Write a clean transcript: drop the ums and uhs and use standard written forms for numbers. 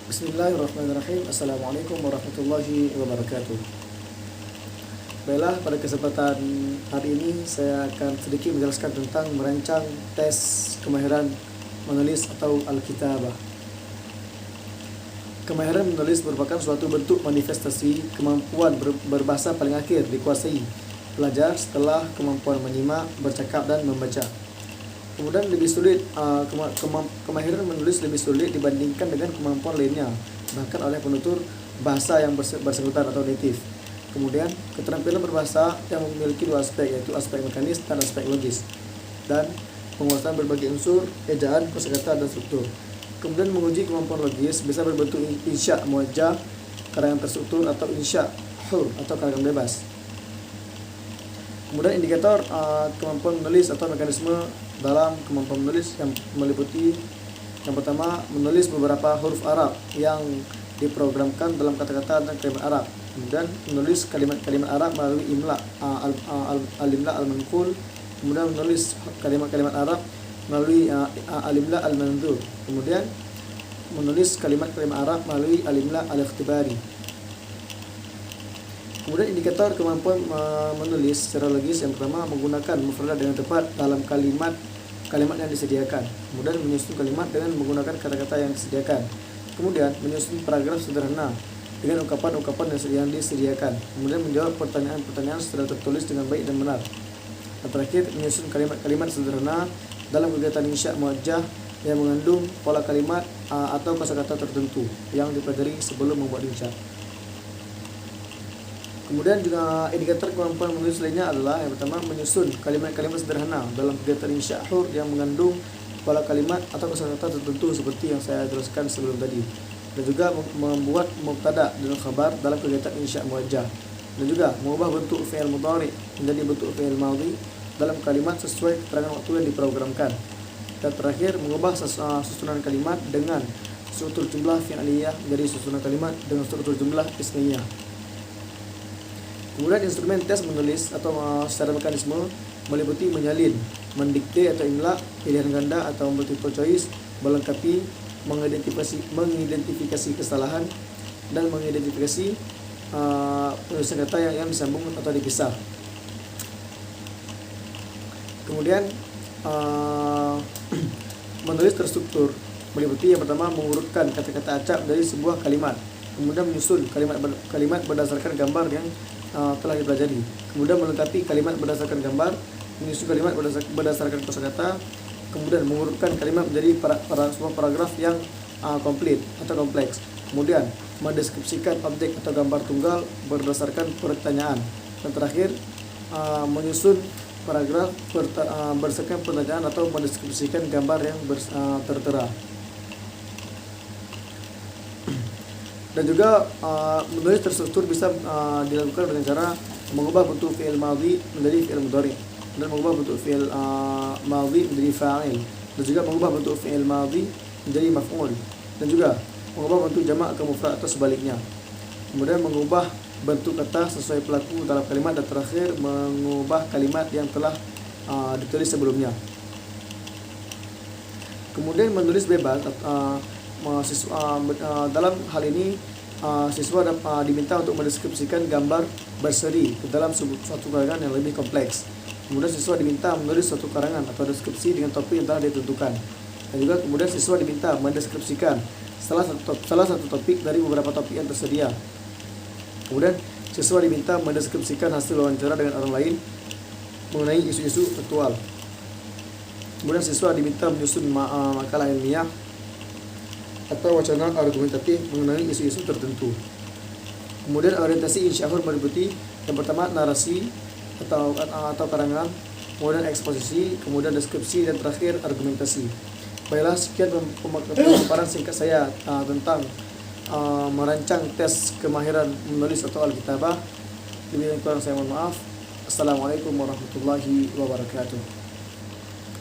Bismillahirrahmanirrahim. Assalamualaikum warahmatullahi wabarakatuh. Baiklah, pada kesempatan hari ini saya akan sedikit menjelaskan tentang merancang tes kemahiran menulis atau Alkitabah. Kemahiran menulis merupakan suatu bentuk manifestasi kemampuan berbahasa paling akhir dikuasai pelajar setelah kemampuan menyimak, bercakap dan membaca. Kemudian lebih sulit, kemahiran menulis lebih sulit dibandingkan dengan kemampuan lainnya, bahkan oleh penutur bahasa yang bersangkutan atau native. Kemudian keterampilan berbahasa yang memiliki dua aspek, yaitu aspek mekanis dan aspek logis, dan penguasaan berbagai unsur, ejaan, kosakata dan struktur. Kemudian menguji kemampuan logis bisa berbentuk insya muwajjah, karangan terstruktur, atau insya hur atau karangan bebas. Kemudian indikator kemampuan menulis atau mekanisme dalam kemampuan menulis yang meliputi yang pertama, menulis beberapa huruf Arab yang diprogramkan dalam kata-kata dan kalimat Arab. Kemudian menulis kalimat-kalimat Arab melalui imla al-imla al-manqul. Kemudian menulis kalimat-kalimat Arab melalui al-imla al-manzur. Kemudian menulis kalimat-kalimat Arab melalui al-imla al-ikhtibari. Kemudian indikator kemampuan menulis secara logis yang pertama, menggunakan mufradat dengan tepat dalam kalimat yang disediakan. Kemudian menyusun kalimat dengan menggunakan kata-kata yang disediakan. Kemudian menyusun paragraf sederhana dengan ungkapan-ungkapan yang disediakan. Kemudian menjawab pertanyaan-pertanyaan secara tertulis dengan baik dan benar. Dan terakhir, menyusun kalimat-kalimat sederhana dalam kegiatan insya muwajjah yang mengandung pola kalimat atau kosakata tertentu yang dipelajari sebelum membuat insya. Kemudian juga indikator kemampuan menulis lainnya adalah yang pertama, menyusun kalimat-kalimat sederhana dalam kegiatan insya hur yang mengandung pola kalimat atau kosakata tertentu seperti yang saya jelaskan sebelum tadi. Dan juga membuat mubtada dan khabar dalam kegiatan insya muwajjah. Dan juga mengubah bentuk fi'il mudhari menjadi bentuk fi'il madhi dalam kalimat sesuai keterangan waktu yang diprogramkan. Dan terakhir, mengubah susunan kalimat dengan struktur jumlah fi'liyah menjadi susunan kalimat dengan struktur jumlah ismiyah. Kemudian instrumen tes menulis atau secara mekanisme meliputi menyalin, mendikte atau imla, pilihan ganda atau multiple choice, melengkapi, mengidentifikasi kesalahan, dan mengidentifikasi penulisan kata yang disambung atau dipisah. Kemudian menulis terstruktur meliputi yang pertama, mengurutkan kata-kata acak dari sebuah kalimat. Kemudian menyusun kalimat berdasarkan gambar yang telah dipelajari. Kemudian melengkapi kalimat berdasarkan gambar, menyusun kalimat berdasarkan kosakata. Kemudian mengurutkan kalimat menjadi sebuah paragraf yang komplit atau kompleks. Kemudian mendeskripsikan objek atau gambar tunggal berdasarkan pertanyaan. Dan terakhir, menyusun paragraf berdasarkan pertanyaan atau mendeskripsikan gambar yang tertera. Dan juga menulis terstruktur bisa dilakukan dengan cara mengubah bentuk fi'il madhi menjadi fi'il mudhari, dan mengubah bentuk fi'il madhi menjadi fa'il, dan juga mengubah bentuk fi'il madhi menjadi maf'ul, dan juga mengubah bentuk jamak ke mufrad atau sebaliknya. Kemudian mengubah bentuk kata sesuai pelaku dalam kalimat, dan terakhir mengubah kalimat yang telah ditulis sebelumnya. Kemudian menulis bebas dalam hal ini siswa diminta untuk mendeskripsikan gambar berseri ke dalam suatu karangan yang lebih kompleks. Kemudian siswa diminta menulis suatu karangan atau deskripsi dengan topik yang telah ditentukan. Dan juga kemudian siswa diminta mendeskripsikan salah satu topik dari beberapa topik yang tersedia. Kemudian siswa diminta mendeskripsikan hasil wawancara dengan orang lain mengenai isu-isu aktual. Kemudian siswa diminta menyusun makalah ilmiah atau wacana argumentatif mengenai isu-isu tertentu. Kemudian orientasi insya hur meliputi yang pertama, narasi atau karangan, kemudian eksposisi, kemudian deskripsi, dan terakhir argumentasi. Baiklah, sekian pemaparan singkat saya tentang merancang tes kemahiran menulis atau Alkitabah. Lebih kurang saya mohon maaf. Assalamualaikum warahmatullahi wabarakatuh.